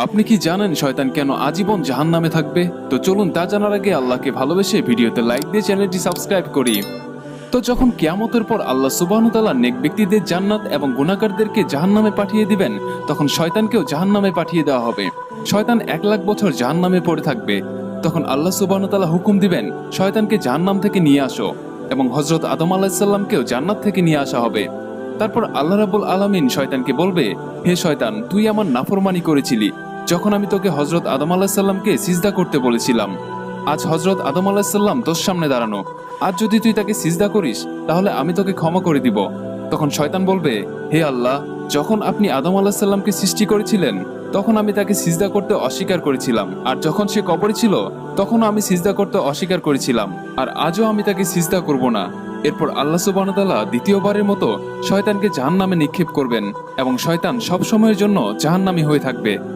আপনি কি জানেন শয়তান কেন আজীবন জাহান্নামে থাকবে? তো চলুন তা জানার আগে আল্লাহকে ভালোবেসে ভিডিওতে লাইক দিয়ে চ্যানেলটি সাবস্ক্রাইব করি। তো যখন কিয়ামতের পর আল্লাহ সুবহানাহু ওয়া তাআলা নেক ব্যক্তিদের জান্নাত এবং গুনাহগারদেরকে জাহান্নামে পাঠিয়ে দিবেন, তখন শয়তানকেও জাহান্নামে পাঠিয়ে দেওয়া হবে। শয়তান 1,00,000 বছর জাহান্নামে পড়ে থাকবে। তখন আল্লাহ সুবহানাহু ওয়া তাআলা হুকুম দিবেন, শয়তানকে জাহান্নাম থেকে নিয়ে আসো, এবং হযরত আদম আলাইহিস সালামকেও জান্নাত থেকে নিয়ে আসা হবে। তারপর আল্লাহ রাব্বুল আলামিন শয়তানকে বলবে, হে শয়তান, তুই আমার নাফরমানি করেছিলি যখন আমি তোকে হযরত আদম আলাইহিস সালামকে সিজদা করতে বলেছিলাম। আজ হযরত আদম আলাইহিস সালাম তোর সামনে দাঁড়ানো, আজ যদি তুই তাকে সিজদা করিস তাহলে আমি তোকে ক্ষমা করে দিব। তখন শয়তান বলবে, হে আল্লাহ, যখন আপনি আদম আলাইহিস সালামকে সৃষ্টি করেছিলেন তখন আমি তাকে সিজদা করতে অস্বীকার করেছিলাম, আর যখন সে কবরে ছিল তখনও আমি সিজদা করতে অস্বীকার করেছিলাম, আর আজও আমি তাকে সিজদা করব না। এরপর আল্লাহ সুবহানাহু ওয়া তাআলা দ্বিতীয়বারের মতো শয়তানকে জাহান্নামে নিক্ষেপ করবেন, এবং শয়তান সব সময়ের জন্য জাহান্নামী হয়ে থাকবে।